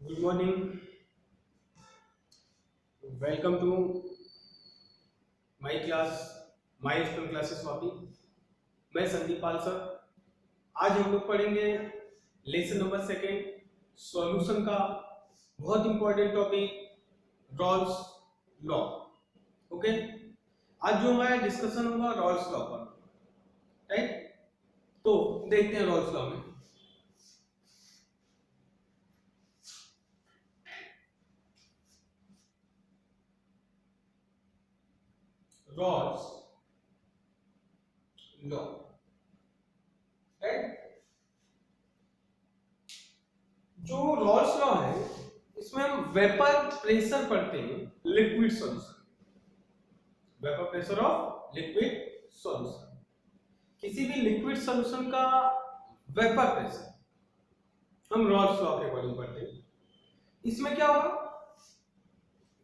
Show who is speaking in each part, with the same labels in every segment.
Speaker 1: Good morning. Welcome to my class, my student classes Vapi. मैं संदीप पाल sir. आज हम लोग पढ़ेंगे लेसन नंबर सेकेंड, सॉल्यूशन का बहुत important topic Rawls law. Okay, आज जो हमारा डिस्कशन होगा रॉल्स लॉ पर. राइट, तो देखते हैं रॉल्स लॉ में. Rawls law. राइट, जो रॉल्स लॉ है इसमें हम वेपर प्रेशर पढ़ते हैं liquid solution. Vapour pressure of liquid solution. किसी भी लिक्विड सॉल्यूशन का वेपर प्रेशर हम रॉल्स लॉ के अकॉर्डिंग पढ़ते हैं. इसमें क्या होगा,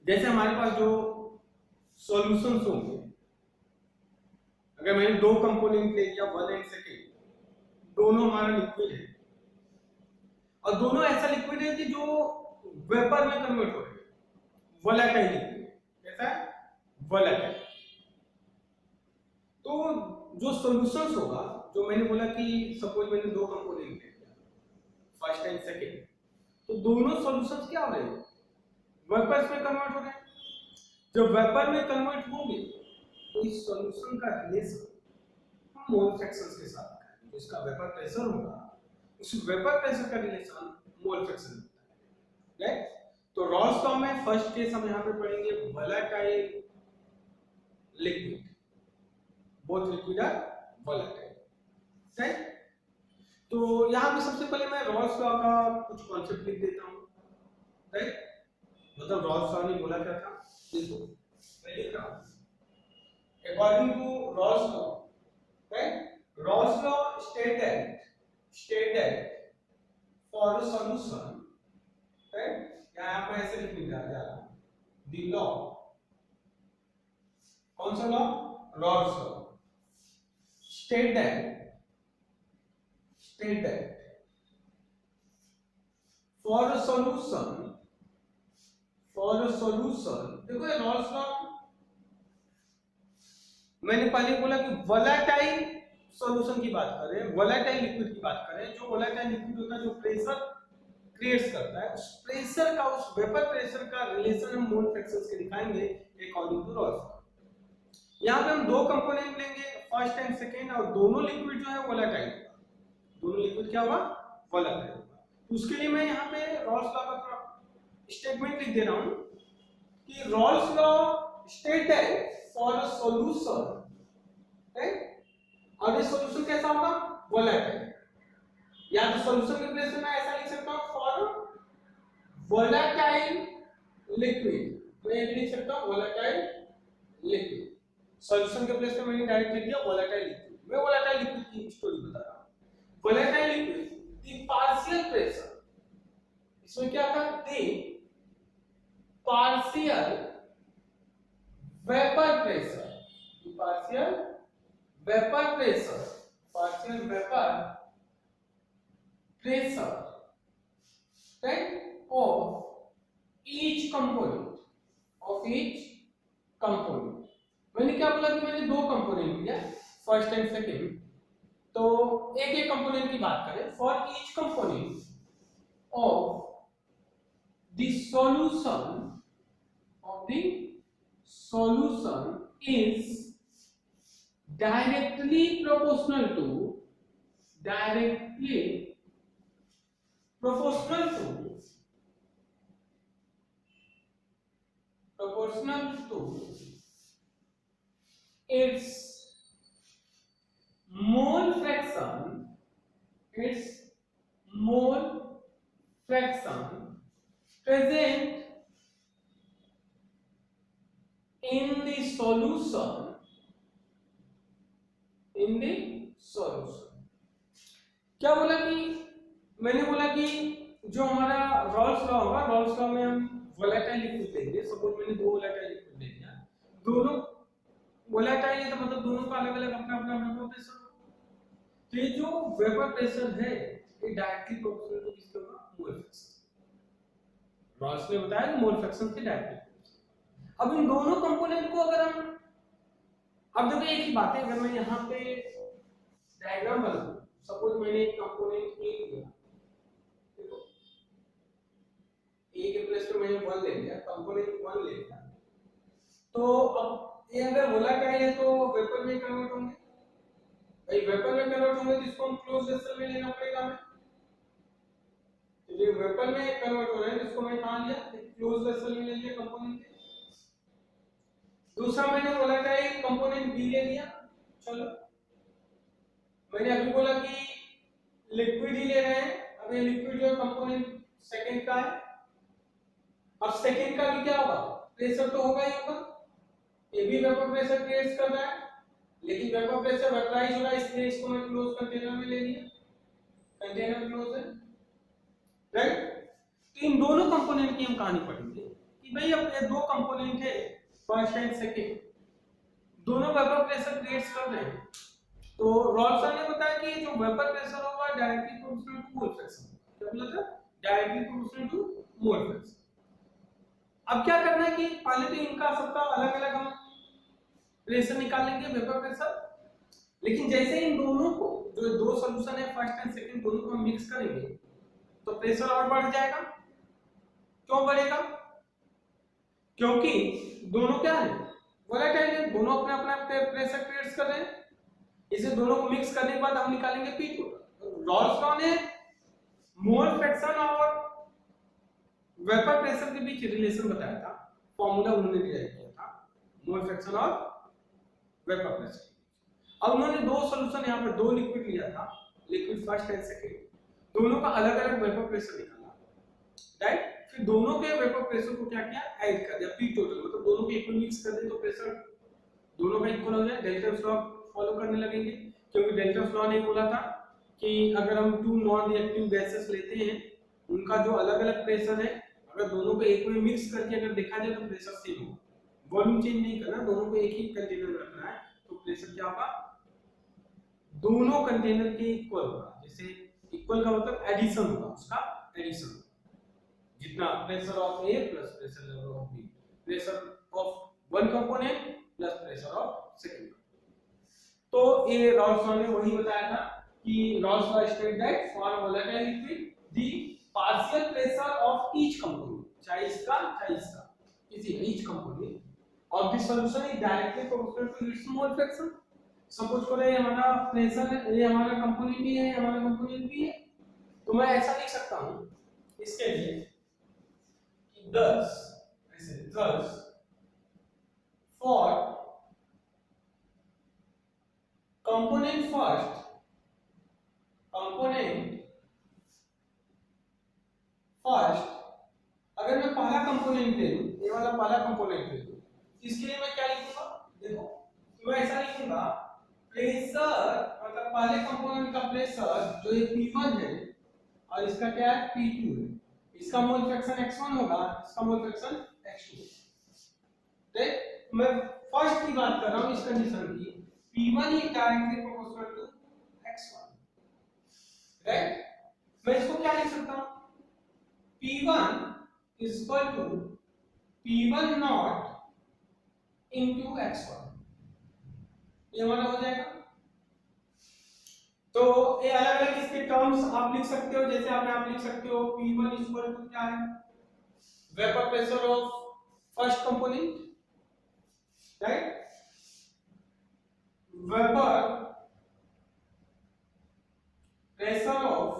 Speaker 1: जैसे हमारे पास जो सॉल्यूशंस होंगे, अगर मैंने दो कंपोनेंट ले लिया वन एंड सेकेंड, दोनों हमारा लिक्विड है और दोनों ऐसा लिक्विड है कि जो वेपर में कन्वर्ट हो रहे हैं, वोलेटाइल लिक्विड. कैसा है? वोलेटाइल. तो जो सॉल्यूशंस होगा, जो मैंने बोला कि सपोज मैंने दो कंपोनेंट ले लिया फर्स्ट एंड सेकेंड, तो दोनों सॉल्यूशंस क्या हो रहे हैं? वेपर्स में कन्वर्ट हो रहे हैं. जब वेपर में कन्वर्ट होंगे तो इस सॉल्यूशन का रिलेशन हम मोल फ्रैक्शंस के साथ करेंगे. इसका वेपर प्रेशर होगा, उस वेपर प्रेशर का रिलेशन मोल फ्रैक्शन होता है. राइट, तो रॉल्स लॉ में फर्स्ट केस हम यहां पे पढ़ेंगे volatile liquid. Both liquid are volatile. Right, तो यहां पे सबसे पहले मैं रॉल्स लॉ का कुछ कॉन्सेप्ट लिख देता हूं. राइट, मतलब रॉल्स लॉ ने बोला क्या था, देखो मैं लिख रहा हूं. According to Rawls law, right? Rawls law state that for a solution, right? यहाँ पे ऐसे लिख दिया जाएगा. The law, कौन सा law? Rawls law. State that for a solution, देखो ये Rawls law मैंने पहले बोला कि वोलेटाइल सॉल्यूशन की बात कर रहे हैं, वोलेटाइल लिक्विड की बात कर रहे हैं. जो वोलेटाइल लिक्विड होता है, जो प्रेशर क्रिएट्स करता है, उस प्रेशर का, उस वेपर प्रेशर का रिलेशन हम मोल फ्रैक्शंस के दिखाएंगे अकॉर्डिंग टू रॉल्स लॉ. यहां पे हम दो कंपोनेंट लेंगे फर्स्ट एंड सेकेंड, और दोनों लिक्विड जो है वोलेटाइल होगा. दोनों लिक्विड क्या होगा? वोलेटाइल होगा. तो उसके लिए मैं यहां पे रॉल्स लॉ का स्टेटमेंट लिख दे रहा हूं कि Raoult's law state that for a solution, right? और ये सॉल्यूशन कैसा होगा? वोलेटाइल. या तो सॉल्यूशन के प्लेस में मैं ऐसा लिख सकता हूं फॉर वोलेटाइल लिक्विड. मैं ये लिख सकता हूं वोलेटाइल लिक्विड. सॉल्यूशन के प्लेस में मैंने डायरेक्ट लिख दिया वोलेटाइल लिक्विड. मैं वोलेटाइल लिक्विड की स्टोरी बता रहा हूं. Volatile liquid the partial pressure, इसमें क्या था? The partial vapour pressure, partial vapor pressure, right, of each component. मैंने क्या बोला कि मैंने दो कंपोनेंट लिया फर्स्ट एंड सेकेंड, तो एक एक कंपोनेंट की बात करें. For each component of the solution is directly proportional to its mole fraction present in the solution. क्या बोला कि मैंने बोला कि जो हमारा रॉल्स लॉ होगा, रॉल्स लॉ में हम वोलेटाइल लिक्विड लेंगे. सपोज मैंने दो वोलेटाइल लिक्विड ले लिया, दोनों वोलेटाइल है तो मतलब दोनों का अलग अलग अपना अपना वेपर प्रेशर. तो ये जो वेपर प्रेशर है ये डायरेक्टली प्रोपोर्शनल टू किसके होगा? Mole fraction. रॉल्स ने बताया कि मोल फ्रैक्शन से डायरेक्टली। अब इन दोनों कंपोनेंट को अगर हम, अब देखो एक ही बात है, अगर मैं यहाँ पे डायग्राम बनाऊं, सपोज मैंने एक कंपोनेंट ए लिया, देखो ए के प्लेस पे मैंने 1 ले लिया, कंपोनेंट 1 ले लिया, तो अब ये अगर वोलेटाइल है तो वेपर में कन्वर्ट होंगे, भाई वेपर में कन्वर्ट होंगे तो इसको हम क्लोज वेसल में लेना पड़ेगा हमें, तो ये वेपर में कन्वर्ट हो रहा है, इसको मैं कहां लिया, क्लोज वेसल में ले लिया कंपोनेंट। दूसरा मैंने वोलेटाइल कंपोनेंट बी ले लिया, चलो मैंने अभी बोला कि लिक्विड ही ले रहे हैं, अब ये लिक्विड जो कंपोनेंट सेकंड का है, अब सेकंड का भी क्या होगा, प्रेशर तो होगा ही होगा, ये भी वेपर प्रेशर क्रिएट कर रहा है, लेकिन वेपर प्रेशर वेपराइज हो रहा है, इसलिए इसको मैं क्लोज कंटेनर में ले लिया, कंटेनर क्लोज है, राइट। तो इन दोनों कंपोनेंट की हम कहानी पढ़ेंगे कि भाई अब ये दो कंपोनेंट है, फर्स्ट एंड सेकंड, दोनों वेपर प्रेशर क्रिएट कर रहे हैं, तो रॉल्स ने बताया कि जो वेपर प्रेशर होगा directly proportional to mole fraction, क्या बोला था, directly proportional to mole fraction. अब क्या करना है कि पहले तो इनका सबका अलग अलग हम प्रेशर निकालेंगे, वेपर प्रेशर, लेकिन जैसे इन दोनों को, जो दो सॉल्यूशन है फर्स्ट एंड सेकंड, दोनों को हम मिक्स करेंगे तो प्रेशर और बढ़ जाएगा। क्यों बढ़ेगा, क्योंकि दोनों क्या है, वोलेटाइल है, दोनों अपने अपना प्रेशर क्रिएट कर रहे हैं, इसे दोनों को मिक्स करने के बाद हम निकालेंगे पी टोटल। रॉल्स लॉ ने मोल फ्रैक्शन और वेपर प्रेशर के बीच रिलेशन बताया था, फॉर्मूला उन्होंने डिराइव किया था मोल फ्रैक्शन और वेपर प्रेशर। अब उन्होंने दो सॉल्यूशन यहाँ पे, दो लिक्विड लिया था, लिक्विड फर्स्ट एंड सेकंड, दोनों का अलग अलग वेपर प्रेशर निकाला, राइट। फिर दोनों के वेपर प्रेशर को क्या किया, ऐड कर दिया पी टोटल, मतलब दोनों को इक्वल मिक्स कर दे तो प्रेशर दोनों का इक्वल हो जाए, डेल्टॉस लॉ फॉलो करने लगेंगे, क्योंकि डेल्टॉस लॉ ने बोला था कि अगर हम टू नॉन रिएक्टिव गैसेस लेते हैं, उनका जो अलग अलग प्रेशर है, अगर दोनों को एक में मिक्स करके अगर देखा जाए तो प्रेशर सेम होगा, वॉल्यूम चेंज नहीं करना, दोनों को एक ही कंटेनर में रखना है, तो प्रेशर क्या होगा, दोनों कंटेनर के इक्वल होगा। जैसे इक्वल का मतलब एडिशन होगा, उसका एडिशन, जितना pressure of A plus pressure of B, pressure of one component plus pressure of second. तो ये रॉल्स लॉ ने वही बताया था कि Raoult's law state that for volatile liquid the partial pressure of each component, चाहे इसका किसी each component of the solution is directly proportional to its mole fraction. Suppose करो ये हमारा प्रेशर है, ये हमारा कंपोनेंट भी है, हमारा कंपोनेंट भी है, तो मैं ऐसा लिख सकता हूं इसके लिए कि thus for component first अगर मैं पहला कंपोनेंट ले लूं, ये वाला पहला कंपोनेंट ले लूं, इसके लिए मैं क्या लिखूंगा, देखो तो मैं ऐसा लिखूंगा प्रेशर, मतलब पहले कंपोनेंट का प्रेशर जो ये P1 है और इसका क्या है P2 है, इसका मोल फ्रैक्शन x1 होगा, इसका मोल फ्रैक्शन x2। ठीक, मैं फर्स्ट की बात कर रहा हूं इस कंडीशन की, P1 is directly proportional to x1, right. मैं इसको क्या लिख सकता हूं, P1 is equal to P1 not into x1, ये हमारा हो जाएगा। तो ये अलग अलग इसके टर्म्स आप लिख सकते हो, जैसे आप लिख सकते हो P1 is equal to क्या है, vapour pressure of first component, right, vapour pressure of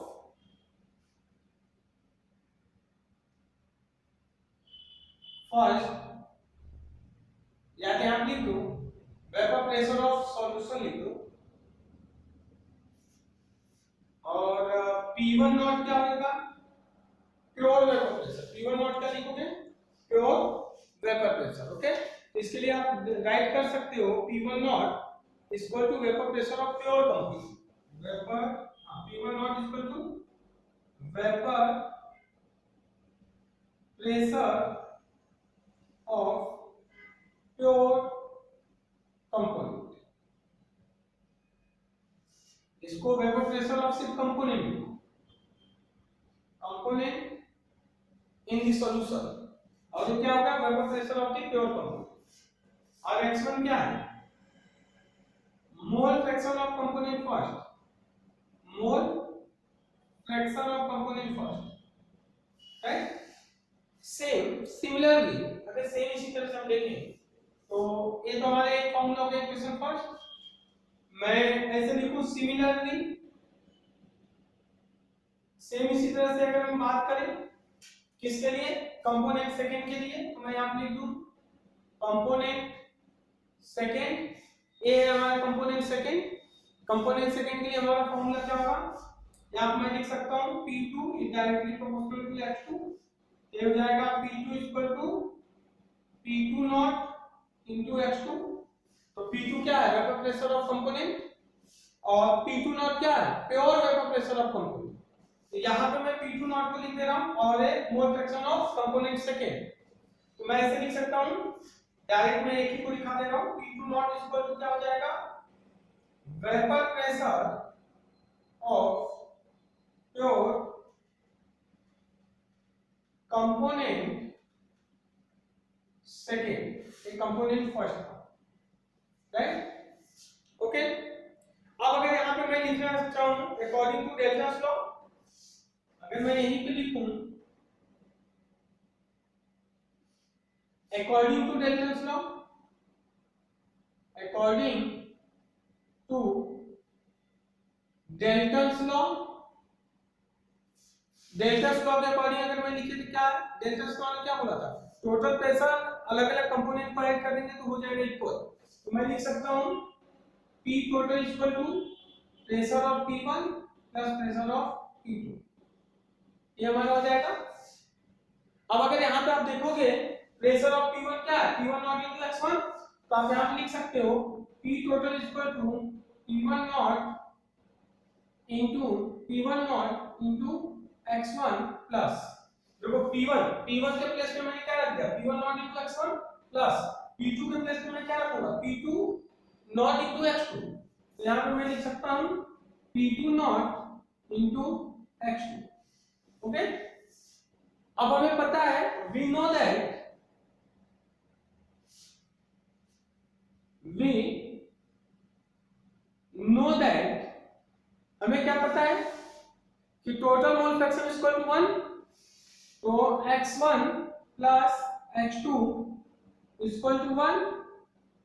Speaker 1: first, या तो आप लिख दो वेपर प्रेशर ऑफ सॉल्यूशन लिख दो, और P1 नॉट क्या होगा, pure vapour pressure, P1 not क्या लिखोगे, प्योर वेपर प्रेशर, ओके। तो इसके लिए आप राइट कर सकते हो P1 not is equal to vapour pressure of pure component, vapour, P1 not is equal to vapour pressure of pure component, इसको वेपर प्रेशर ऑफ सिर्फ कंपोनेंट इन द सॉल्यूशन, और ये क्या होगा, vapour pressure of the pure compound. और x1 क्या है, mole fraction of component first, mole fraction of component first, right. Same similarly अगर सेम इसी तरह से हम देखें तो ये तो हमारे एक फॉर्मूला हो गया इक्वेशन फर्स्ट, मैं ऐसे लिखूं सिमिलरली, सेम इसी तरह से अगर हम बात करें किसके लिए, कंपोनेंट सेकंड के लिए, तो मैं यहां लिख दूं कंपोनेंट सेकंड, ए है हमारा कंपोनेंट सेकंड, कंपोनेंट सेकंड के लिए हमारा फॉर्मूला क्या होगा, यहां पे मैं लिख सकता हूं P2 is directly proportional to H2, ये हो जाएगा P2 equal to P2 not into H2। तो P2 क्या है, वेपर प्रेशर ऑफ कंपोनेंट, और P2 नॉट क्या है, pure vapour pressure of component. तो यहां पे मैं P2 नॉट को लिख दे रहा हूं और एक मोल फ्रैक्शन ऑफ कंपोनेंट सेकंड, तो मैं ऐसे लिख सकता हूं, डायरेक्ट मैं एक ही को लिखा दे रहा हूं, P2 नॉट इक्वल टू क्या हो जाएगा, vapour pressure of pure component second, एक कंपोनेंट फर्स्ट था, राइट। ओके, अब अगर यहां पे मैं लिखना चाहूं अकॉर्डिंग टू डेल्टास लॉ, अगर मैं यहीं पे लिखूं according to Dalton's law, according to Dalton's law, Dalton's law के अकॉर्डिंग अगर मैं लिखे तो क्या, डेल्टास लॉ ने क्या बोला था, टोटल प्रेशर अलग अलग कंपोनेंट को ऐड कर देंगे तो हो जाएगा इक्वल, तो मैं लिख सकता हूं P total equal to pressure of P1 plus pressure of P2, ये हमारा हो जाएगा। अब अगर यहां पे आप देखोगे प्रेशर ऑफ P1 क्या है, P1 नॉट इनटू x1, तो आप यहां पे लिख सकते हो P total equal to P1 naught into P1 naught into x1 plus, देखो P1 के प्लेस पे मैंने क्या रख दिया, P1 naught into x1 plus P2 के प्लेस पे मैं क्या रखूंगा, P2 नॉट इनटू x2, तो यहां पे मैं लिख सकता हूं P2 not into x2। Okay, अब हमें पता है, we know that हमें क्या पता है कि total mole fraction equal to 1, तो x1 plus x2 equal to 1,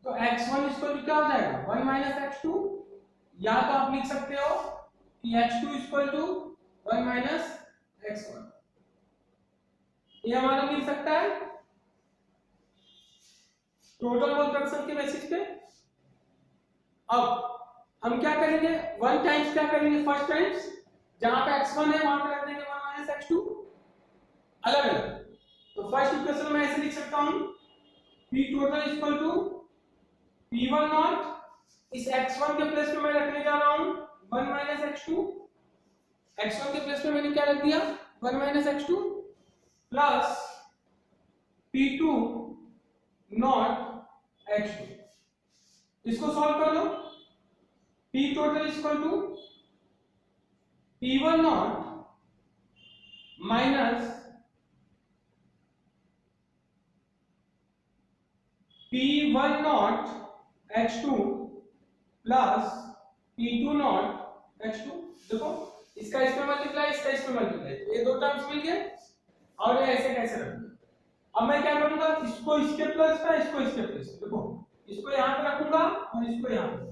Speaker 1: तो x1 इक्वल टू क्या हो जाएगा, 1 माइनस x2, या तो आप लिख सकते हो कि x2 equal to 1 minus x1, ये हमारा मिल सकता है टोटल मोल फ्रैक्शन के बेसिस पे। अब हम क्या करेंगे, 1 टाइम्स क्या करेंगे, फर्स्ट टाइम्स जहां पे x1 है वहां पे रख देंगे 1 माइनस x2 अलग अलग, तो फर्स्ट इक्वेशन में ऐसे लिख सकता हूं P total equal to P1 naught, इस x1 के प्लेस पे मैं रखने जा रहा हूं 1 माइनस x2, x1 के प्लेस पे मैंने क्या रख दिया 1 minus x2 plus P2 naught x2, इसको सॉल्व कर लो, P total equal to P1 naught minus P1 naught x2 plus P2 naught x2, देखो इसका इसमें मल्टीप्लाई, इसका इसमें मल्टीप्लाई, ये दो टर्म्स मिल गए और ये ऐसे कैसे रख दिया। अब मैं क्या करूंगा, इसको इसके प्लस पे, इसको इसके प्लस पे, देखो इसको यहां पे रखूंगा और इसको यहां पे,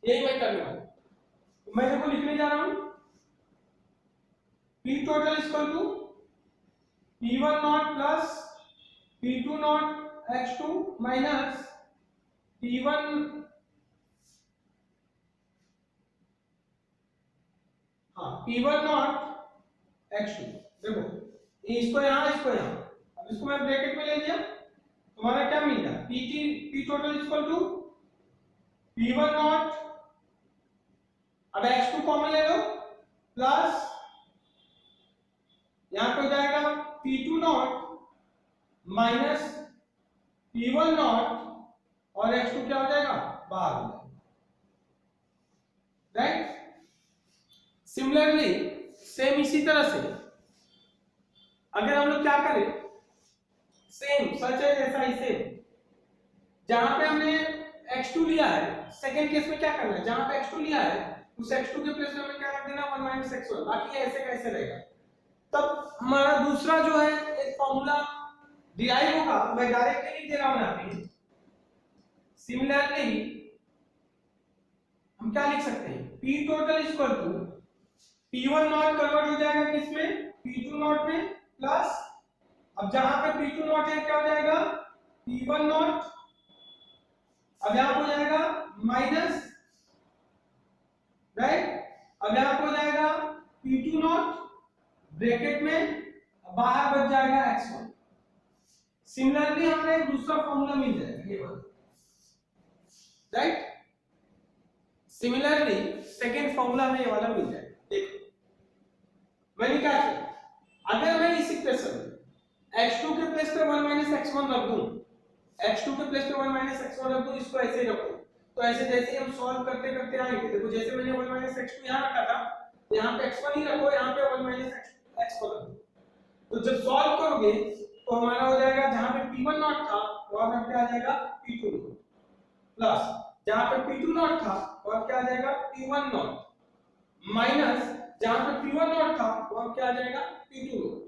Speaker 1: यही मैं करने वाला हूं। मैं देखो लिखने जा रहा हूं P total equal to P1 naught plus P2 naught x2 minus P1 P1 naught x2, देखो इसको यहां, इसको यहां, अब इसको मैं ब्रैकेट में ले लिया, तुम्हारा क्या मिल गया, P total equal to P1 naught, अब x2 कॉमन ले लो प्लस यहां पे हो जाएगा P2 not minus P1 not और x2 क्या हो जाएगा, बाहर हो जाएगा, राइट। सिमिलरली सेम इसी तरह से अगर हम लोग क्या करें, सेम सच है जैसा ही सेम, जहां पे हमने x2 लिया है, सेकंड केस में क्या करना है, जहां पे x2 लिया है उस x2 के प्लेस में हमें क्या रख देना 1 - x1, बाकी ऐसे कैसे रहेगा। तब हमारा दूसरा जो है एक फॉर्मूला डिराइव होगा, मैं डायरेक्टली लिख दे रहा हूं यहां पे। सिमिलरली हम क्या लिख सकते हैं, p total equal to p1 naught convert हो जाएगा किसमें, p2 नॉट में, प्लस अब जहां पे p2 नॉट है क्या हो जाएगा p1 नॉट, अब यहां हो जाएगा माइनस, राइट, अब यहां हो जाएगा p2 नॉट ब्रैकेट में, बाहर बच जाएगा x1। सिमिलरली हमें एक दूसरा फॉर्मूला मिल जाएगा ये वाला, राइट। सिमिलरली सेकेंड फॉर्मूला में ये वाला मिल जाएगा। देखो मैंने क्या किया, अगर मैं इस इक्वेशन में x2 के प्लेस पे 1 - x1 रख दूं, x2 के प्लेस पे 1 - x1 रख दूं, इसको ऐसे रखूं, तो ऐसे जैसे हम सॉल्व करते करते आएंगे, देखो जैसे मैंने 1 - x2 यहां रखा था, यहां पे x1 ही रखो, यहां पे 1 - x1 रखो, तो जब सॉल्व करोगे तो हमारा हो जाएगा जहां पे p1 नॉट था वहां पे आ जाएगा p2 नॉट, प्लस जहां पे p2 नॉट था वहां क्या आ जाएगा p1 नॉट, माइनस जहां पे p1 नॉट था वहां क्या आ जाएगा p2 नॉट,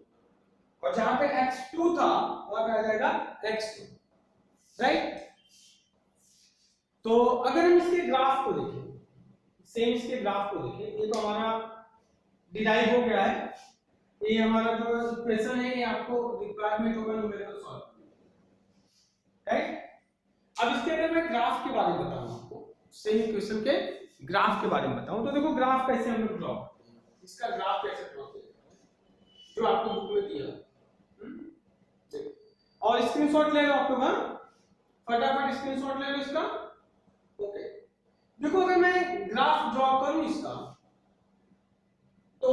Speaker 1: और जहां पे x2 था वहां पे आ जाएगा x2, राइट। तो अगर हम इसके ग्राफ को देखें, सेम इसके ग्राफ को देखें, ये तो हमारा डिराइव हो गया है, ये हमारा जो इक्वेशन है ये आपको रिक्वायरमेंट होगा न्यूमेरिकल सॉल्व, राइट। अब इसके अगर मैं ग्राफ के बारे में बताऊं आपको, सेम इक्वेशन के ग्राफ के बारे में बताऊं, तो देखो ग्राफ कैसे हम लोग ड्रॉ करते हैं, इसका ग्राफ कैसे ड्रॉ करते हैं जो आपको बुक में दिया है, और स्क्रीनशॉट ले लो आप लोग, हां फटाफट स्क्रीनशॉट ले लो इसका। ओके, देखो अगर मैं ग्राफ ड्रॉ करूं इसका, तो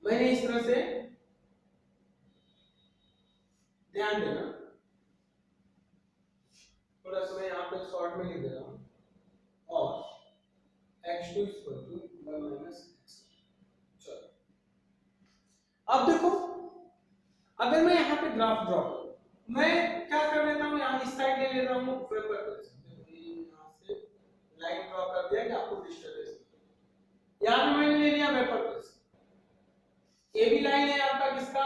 Speaker 1: मैंने इस तरह से ध्यान देना, थोड़ा सा मैं यहां पे शॉर्ट में लिख दे रहा हूं, और x2 1 - x। चलो अब देखो अगर मैं यहां पे ग्राफ ड्रॉ करूं, मैं क्या कर लेता हूं, यहां इस साइड ले लेता हूं वेपर पे, यहां से लाइन ड्रॉ कर दिया कि आपको डिस्टर्बेंस, यहां पे मैंने ले लिया वेपर पे, ए बी लाइन है आपका किसका,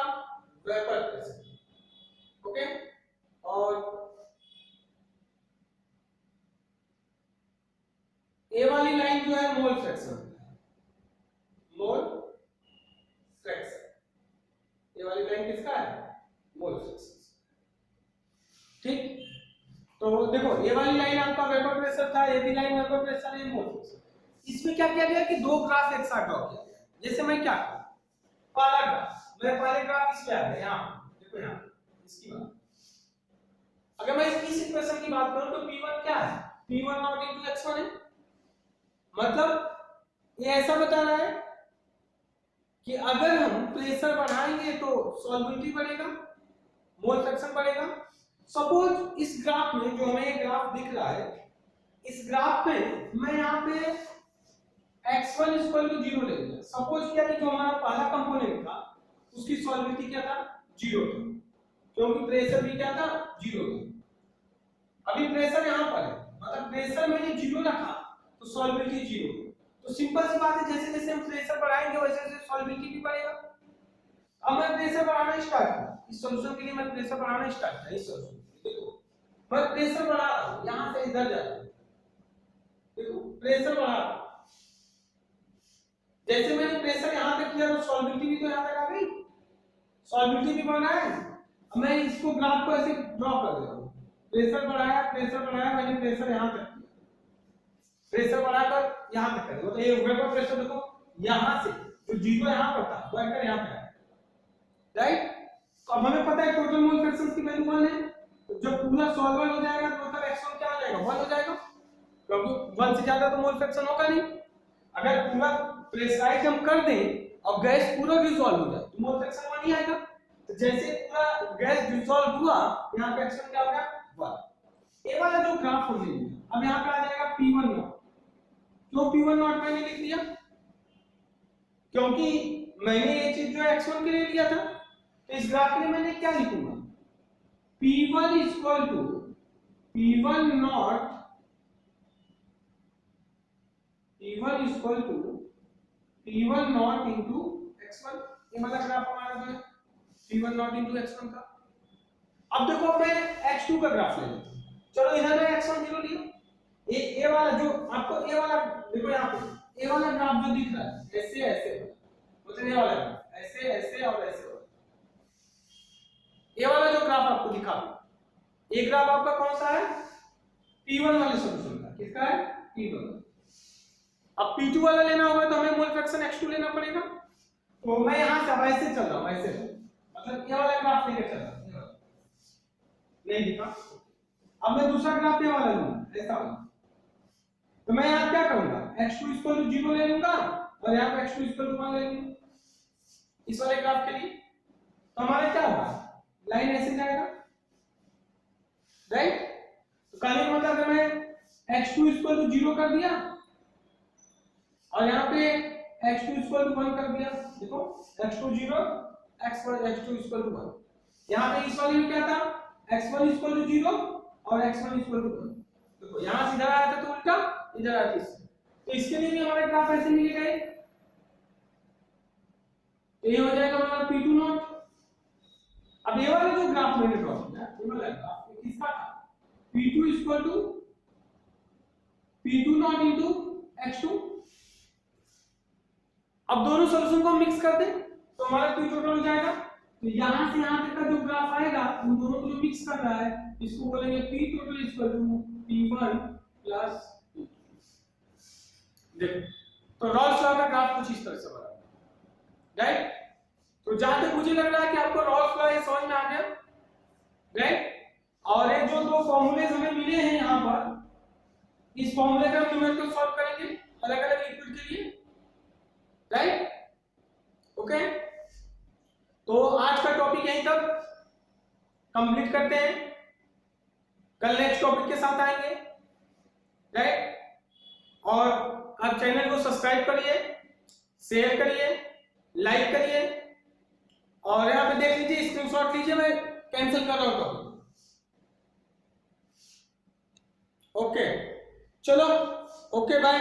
Speaker 1: वेपर पे, ओके, और ए वाली लाइन जो है मोल फ्रैक्शन, मोल फ्रैक्शन, ये वाली लाइन किसका है, मोल फ्रैक्शन, ठीक। तो देखो ये वाली लाइन आपका वेपर प्रेशर था, ये भी लाइन वेपर प्रेशर है, मोल फ्रैक्शन। इसमें क्या किया गया कि दो ग्राफ एक साथ ड्रॉ किया गया, जैसे मैं क्या करूं, पहला ग्राफ, मैं पहले ग्राफ इस पे आ गया, यहां देखो, यहां इसकी बात, अगर मैं इस इक्वेशन की बात करूं तो p1 क्या है, p1 नॉट इनटू x1 है, मतलब ये ऐसा बता रहा है कि अगर हम प्रेशर बढ़ाएंगे तो सॉल्युबिलिटी बढ़ेगा, मोल फ्रैक्शन बढ़ेगा। सपोज इस ग्राफ में जो हमें ग्राफ दिख रहा है, इस ग्राफ में मैं यहां पे x1 0 ले लिया, सपोज किया कि जो हमारा पहला कंपोनेंट था उसकी सॉल्युबिलिटी क्या था, 0 था, क्योंकि प्रेशर भी क्या था, 0 था। अभी प्रेशर यहां पर है, मतलब प्रेशर मैंने 0 रखा तो सॉल्युबिलिटी 0, तो सिंपल सी बात है, जैसे जैसे हम प्रेशर बढ़ाएंगे वैसे वैसे सॉल्युबिलिटी भी बढ़ेगा। अब मैं प्रेशर बढ़ाना स्टार्ट किया, इस सॉल्यूशन के लिए मैं प्रेशर बढ़ाना स्टार्ट किया, इस सॉल्यूशन देखो मैं प्रेशर बढ़ा रहा हूं, यहां से इधर जा रहा हूं, देखो प्रेशर बढ़ा रहा हूं, जैसे मैंने प्रेशर यहां तक किया तो सॉल्युबिलिटी भी तो यहां तक आ गई, सॉल्युबिलिटी भी बढ़ रहा है। अब मैं इसको ग्राफ को ऐसे ड्रॉ कर दे रहा हूं, प्रेशर बढ़ाया मैंने प्रेशर यहां तक किया, प्रेशर बढ़ाकर यहां तक कर, मतलब ये वेपर प्रेशर देखो यहां से जो 0 यहां पर था बढ़कर यहां पे आया, राइट। तो अब हमें पता है टोटल मोल फ्रैक्शन की वैल्यू 1 है, तो जब पूरा सॉल्वर हो जाएगा तो टोटल x1 क्या हो जाएगा, 1 हो जाएगा, क्योंकि 1 से ज्यादा तो मोल फ्रैक्शन होगा नहीं। अगर पूरा प्रेशराइज हम कर दें और गैस पूरा डिसॉल्व हो जाए तो मोल फ्रैक्शन 1 ही आएगा, तो जैसे पूरा गैस डिसॉल्व हुआ यहां पे x1 क्या हो गया, 1। ये वाला जो ग्राफ हमने लिया, अब यहां पे आ जाएगा p1 नॉट, क्यों p1 नॉट मैंने लिख दिया, क्योंकि मैंने ये चीज जो x1 के लिए लिया था, तो इस ग्राफ के लिए मैंने क्या लिखूंगा, P1 equal to P1 not into x1, ये वाला ग्राफ हमारा जो है P1 नॉट इंटू x1 का। अब देखो मैं x2 का ग्राफ ले लेता हूं, चलो इधर मैं x1 जीरो लिया, ए वाला जो आपको ए वाला देखो यहाँ पे ए वाला ग्राफ जो दिख रहा है ऐसे ऐसे मतलब ये वाला ग्राफ ऐसे ऐसे और ऐसे वाला, ये वाला जो ग्राफ आपको दिखा, ये ग्राफ आपका कौन सा है, P1 वाले सॉल्यूशन का, किसका है, P1। अब P2 वाला लेना होगा तो हमें मोल फ्रैक्शन x2 लेना पड़ेगा, तो मैं यहां से वैसे चल रहा हूं, ऐसे मतलब ये वाला ग्राफ लेके चल रहा हूं, नहीं दिखा। अब मैं दूसरा ग्राफ ये वाला लूंगा, ऐसा वाला, तो मैं यहां क्या करूंगा, x2 इक्वल टू 0 ले लूंगा और यहां पे x2 इक्वल टू 1 ले लूंगा इस वाले ग्राफ के लिए, तो हमारा क्या होगा, लाइन ऐसे जाएगा, राइट। तो कहने का मतलब है मैं x2 इक्वल टू 0 कर दिया और यहाँ पे x2 इक्वल टू 1 कर दिया, देखो x2 0 x2 इक्वल टू 1, यहाँ पे इस वाले में क्या था, x1 इक्वल टू 0 और x1 इक्वल टू 1, देखो यहाँ से इधर आया था तो उल्टा इधर आया था इससे, तो इसके लिए भी हमारा ग्राफ ऐसे मिलेगा, तो ये हो जाएगा हमारा P2 नॉट। अब ये वाला जो ग्राफ मैंने ड्रॉ किया, ये वाला ग्राफ ये किसका था, P2 equal to P2 not into x2। अब दोनों सॉल्यूशन को मिक्स कर दें तो हमारा P टोटल हो जाएगा, तो यहां से यहां तक का जो ग्राफ आएगा उन दोनों को जो मिक्स कर रहा है इसको बोलेंगे P total equal to P1 plus P2। देखो तो रॉल्स लॉ का ग्राफ कुछ इस तरह से बना, राइट। तो जहां तक मुझे लग रहा है कि आपको रॉल्स लॉ ये समझ में आ गया, राइट। और ये जो दो फॉर्मूले हमें मिले हैं यहाँ पर, इस फॉर्मूले का न्यूमेरिकल सॉल्व करेंगे अलग अलग लिक्विड के लिए, राइट, ओके। तो आज का टॉपिक यहीं तक कंप्लीट करते हैं, कल नेक्स्ट टॉपिक के साथ आएंगे, राइट। और आप चैनल को सब्सक्राइब करिए, शेयर करिए, लाइक करिए, और यहाँ पे देख लीजिए, स्क्रीनशॉट लीजिए, मैं कैंसिल कर रहा हूं टॉपिक, ओके। चलो ओके बाय।